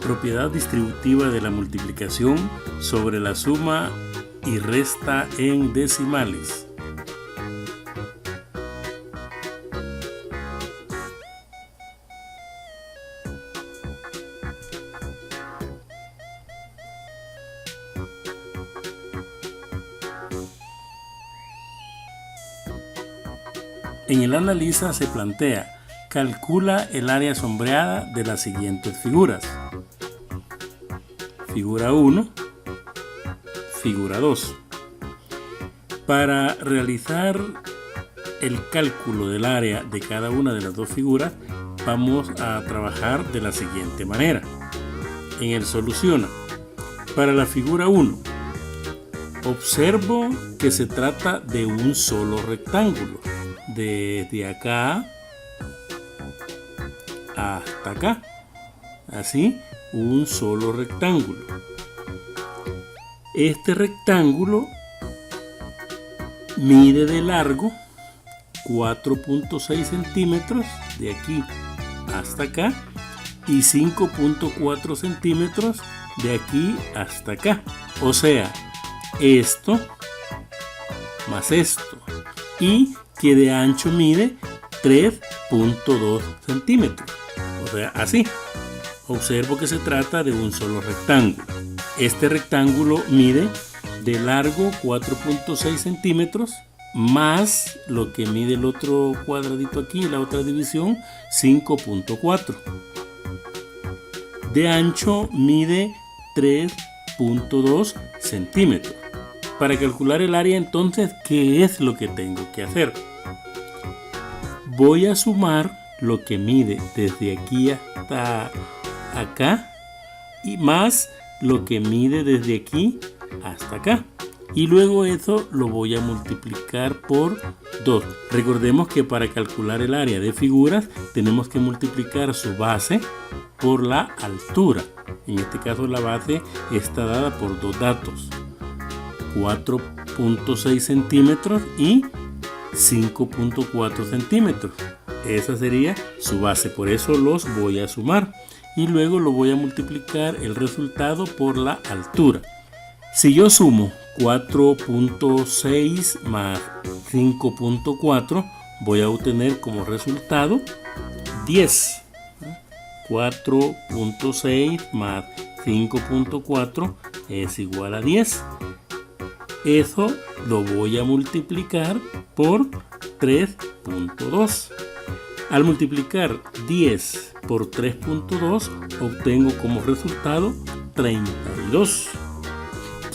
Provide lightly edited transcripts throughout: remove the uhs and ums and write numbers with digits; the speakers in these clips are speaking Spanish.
Propiedad distributiva de la multiplicación sobre la suma y resta en decimales. En el Analiza se plantea: calcula el área sombreada de las siguientes figuras. Figura 1, figura 2. Para realizar el cálculo del área de cada una de las dos figuras, vamos a trabajar de la siguiente manera. En el Soluciona, para la figura 1, observo que se trata de un solo rectángulo, desde acá hasta acá, así, un solo rectángulo. Este rectángulo mide de largo 4.6 centímetros de aquí hasta acá y 5.4 centímetros de aquí hasta acá, o sea, esto más esto, y que de ancho mide 3.2 centímetros, o sea, así. Observo que se trata de un solo rectángulo. Este rectángulo mide de largo 4.6 centímetros más lo que mide el otro cuadradito aquí, la otra división, 5.4. De ancho mide 3.2 centímetros. Para calcular el área, entonces, ¿qué es lo que tengo que hacer? Voy a sumar lo que mide desde aquí hasta acá y más lo que mide desde aquí hasta acá, y luego eso lo voy a multiplicar por 2. Recordemos que para calcular el área de figuras tenemos que multiplicar su base por la altura. En este caso la base está dada por dos datos, 4.6 centímetros y 5.4 centímetros. Esa sería su base, por eso los voy a sumar y luego lo voy a multiplicar el resultado por la altura. Si yo sumo 4.6 más 5.4, voy a obtener como resultado 10. 4.6 más 5.4 es igual a 10. Eso lo voy a multiplicar por 3.2. Al multiplicar 10 por 3.2 obtengo como resultado 32.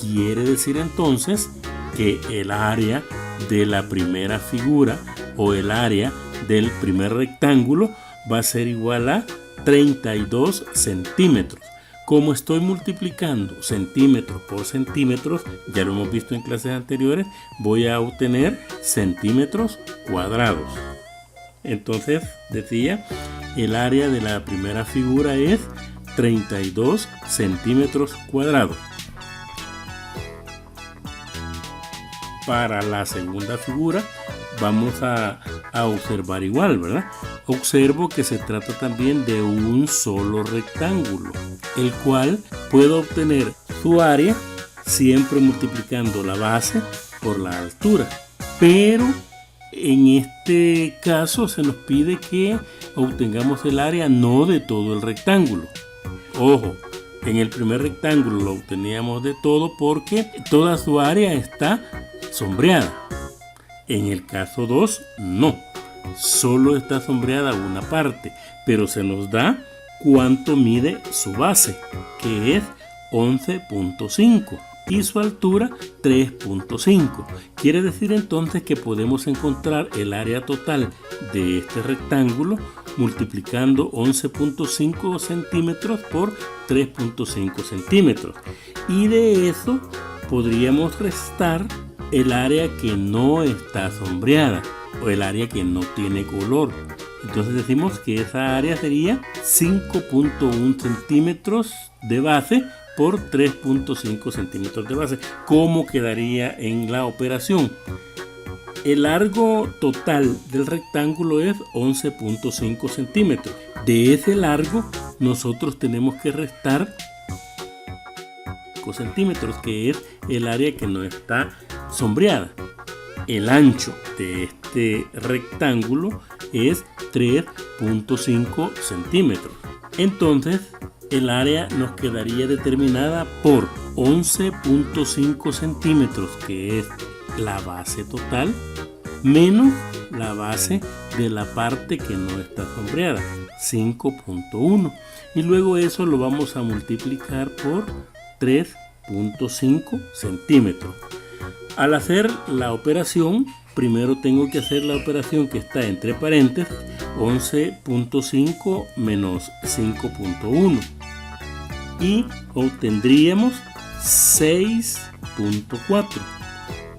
Quiere decir entonces que el área de la primera figura o el área del primer rectángulo va a ser igual a 32 centímetros. Como estoy multiplicando centímetros por centímetros, ya lo hemos visto en clases anteriores, voy a obtener centímetros cuadrados. Entonces decía, el área de la primera figura es 32 centímetros cuadrados. Para la segunda figura vamos a observar igual, ¿verdad? Observo que se trata también de un solo rectángulo, el cual puedo obtener su área siempre multiplicando la base por la altura. Pero en este caso se nos pide que obtengamos el área no de todo el rectángulo. Ojo, en el primer rectángulo lo obteníamos de todo porque toda su área está sombreada. En el caso 2 no, solo está sombreada una parte, pero se nos da cuánto mide su base, que es 11.5. Y su altura 3.5. Quiere decir entonces que podemos encontrar el área total de este rectángulo multiplicando 11.5 centímetros por 3.5 centímetros. Y de eso podríamos restar el área que no está sombreada o el área que no tiene color. Entonces decimos que esa área sería 5.1 centímetros de base por 3.5 centímetros de base. ¿Cómo quedaría en la operación? El largo total del rectángulo es 11.5 centímetros. De ese largo nosotros tenemos que restar 5 centímetros, que es el área que no está sombreada. El ancho de este rectángulo es 3.5 centímetros. Entonces, el área nos quedaría determinada por 11.5 centímetros, que es la base total, menos la base de la parte que no está sombreada, 5.1. Y luego eso lo vamos a multiplicar por 3.5 centímetros. Al hacer la operación, primero tengo que hacer la operación que está entre paréntesis, 11.5 menos 5.1. Y obtendríamos 6.4.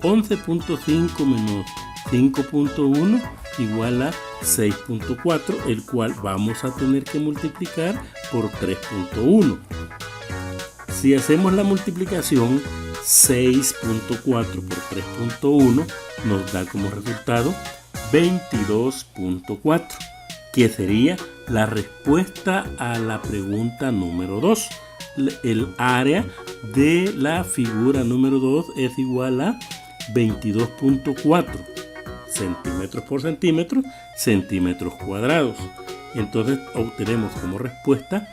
11.5 menos 5.1 igual a 6.4, el cual vamos a tener que multiplicar por 3.1. Si hacemos la multiplicación, 6.4 por 3.1 nos da como resultado 22.4, que sería la respuesta a la pregunta número 2. El área de la figura número 2 es igual a 22.4 centímetros por centímetro, centímetros cuadrados. Entonces obtenemos como respuesta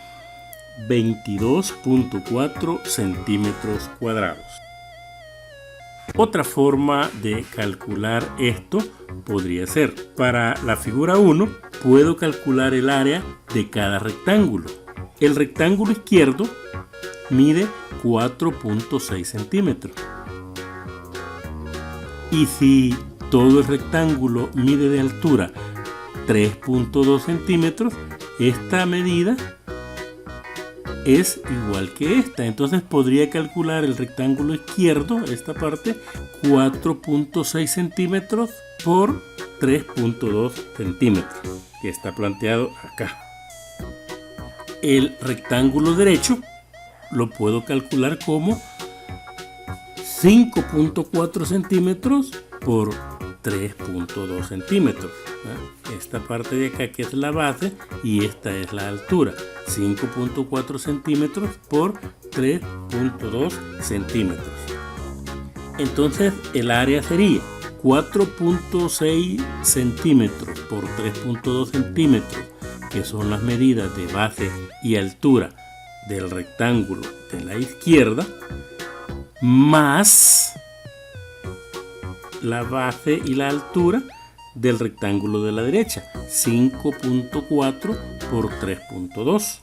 22.4 centímetros cuadrados. Otra forma de calcular esto podría ser, para la figura 1 puedo calcular el área de cada rectángulo. El rectángulo izquierdo mide 4.6 centímetros. Y si todo el rectángulo mide de altura 3.2 centímetros, esta medida es igual que esta. Entonces podría calcular el rectángulo izquierdo, esta parte, 4.6 centímetros por 3.2 centímetros, que está planteado acá. El rectángulo derecho lo puedo calcular como 5.4 centímetros por 3.2 centímetros. Esta parte de acá que es la base y esta es la altura. 5.4 centímetros por 3.2 centímetros. Entonces el área sería 4.6 centímetros por 3.2 centímetros, que son las medidas de base y altura del rectángulo de la izquierda, más la base y la altura del rectángulo de la derecha, 5.4 por 3.2,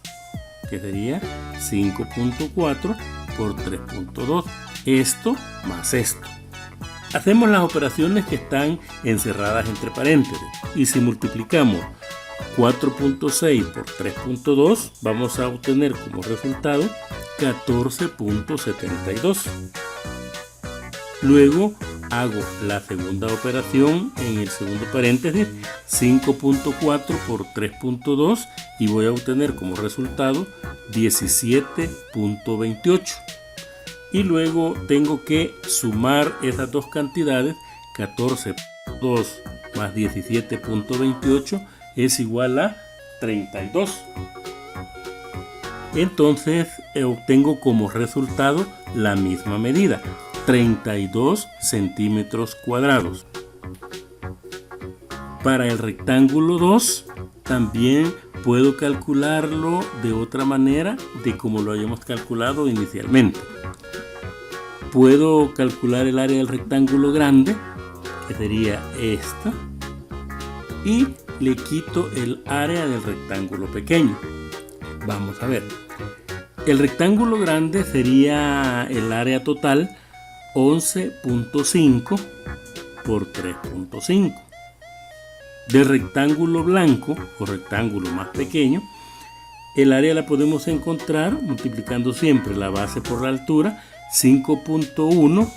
que sería 5.4 por 3.2. Esto más esto. Hacemos las operaciones que están encerradas entre paréntesis, y si multiplicamos 4.6 por 3.2, vamos a obtener como resultado 14.72. Luego hago la segunda operación en el segundo paréntesis, 5.4 por 3.2, y voy a obtener como resultado 17.28. Y luego tengo que sumar esas dos cantidades, 14.2 más 17.28 es igual a 32. Entonces obtengo como resultado la misma medida, 32 centímetros cuadrados. Para el rectángulo 2 también puedo calcularlo de otra manera de como lo hayamos calculado inicialmente. Puedo calcular el área del rectángulo grande, que sería esta, y le quito el área del rectángulo pequeño. Vamos a ver. El rectángulo grande sería el área total 11.5 por 3.5. Del rectángulo blanco o rectángulo más pequeño, el área la podemos encontrar multiplicando siempre la base por la altura, 5.1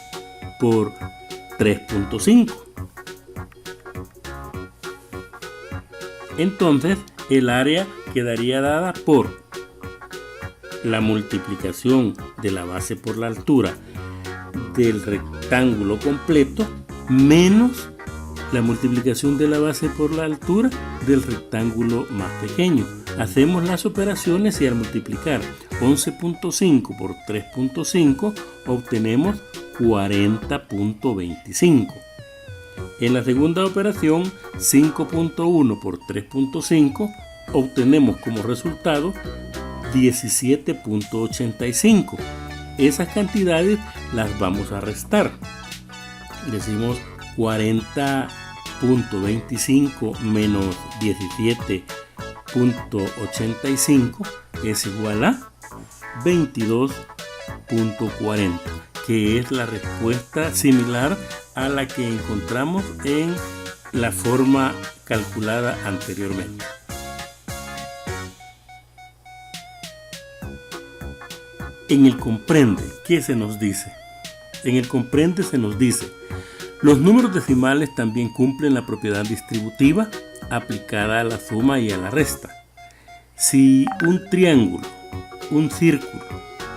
por 3.5. Entonces el área quedaría dada por la multiplicación de la base por la altura del rectángulo completo menos la multiplicación de la base por la altura del rectángulo más pequeño. hacemos las operaciones y al multiplicar 11.5 por 3.5 obtenemos 40.25. En la segunda operación, 5.1 por 3.5 obtenemos como resultado 17.85. Esas cantidades las vamos a restar. Decimos 40.25 menos 17.85 es igual a 22.40, que es la respuesta similar a la que encontramos en la forma calculada anteriormente. En el comprende, ¿qué se nos dice? En el comprende se nos dice: los números decimales también cumplen la propiedad distributiva aplicada a la suma y a la resta. Si un triángulo, un círculo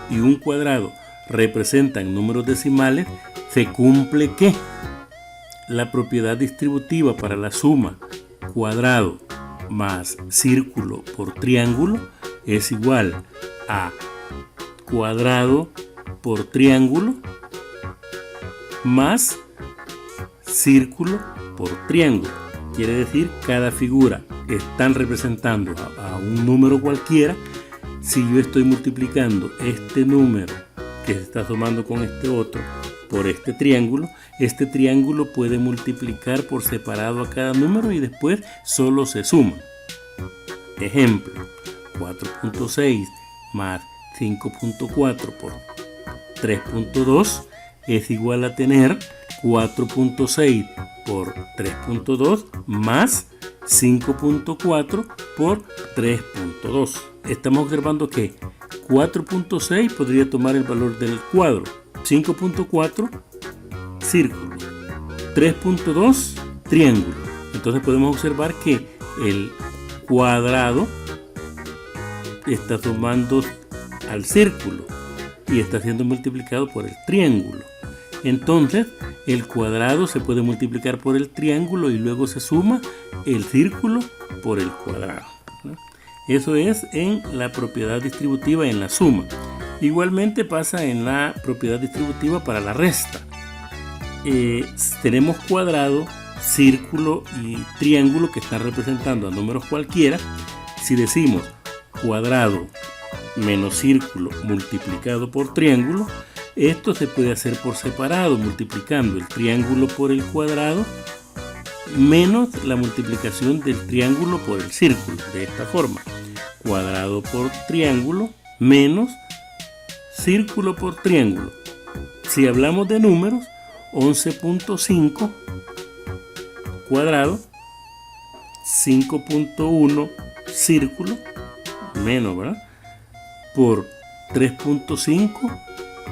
y un cuadrado representan números decimales, se cumple que la propiedad distributiva para la suma cuadrado más círculo por triángulo es igual a cuadrado por triángulo más círculo por triángulo. Quiere decir, cada figura están representando a un número cualquiera. Si yo estoy multiplicando este número que se está sumando con este otro por este triángulo puede multiplicar por separado a cada número y después solo se suman. Ejemplo, 4.6 más 5.4 por 3.2 es igual a tener 4.6 por 3.2 más 5.4 por 3.2. Estamos observando que 4.6 podría tomar el valor del cuadro, 5.4 círculo, 3.2 triángulo. Entonces podemos observar que el cuadrado está tomando al círculo y está siendo multiplicado por el triángulo. Entonces el cuadrado se puede multiplicar por el triángulo y luego se suma el círculo por el cuadrado, ¿no? Eso es en la propiedad distributiva, en la suma. Igualmente pasa en la propiedad distributiva para la resta. Tenemos cuadrado, círculo y triángulo que están representando a números cualquiera. Si decimos cuadrado menos círculo multiplicado por triángulo, esto se puede hacer por separado, multiplicando el triángulo por el cuadrado menos la multiplicación del triángulo por el círculo. De esta forma, cuadrado por triángulo menos círculo por triángulo. Si hablamos de números, 11.5 cuadrado, 5.1 círculo, menos, ¿verdad?, por 3.5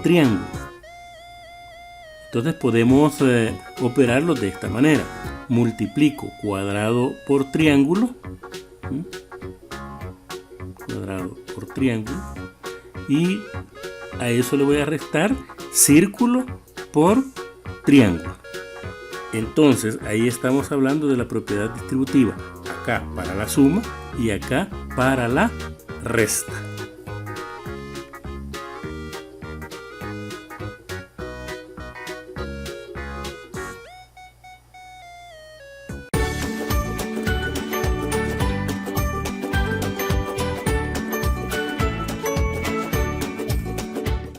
triángulo. Entonces podemos operarlo de esta manera. Multiplico cuadrado por triángulo, cuadrado por triángulo, y a eso le voy a restar círculo por triángulo. Entonces ahí estamos hablando de la propiedad distributiva, acá para la suma y acá para la resta.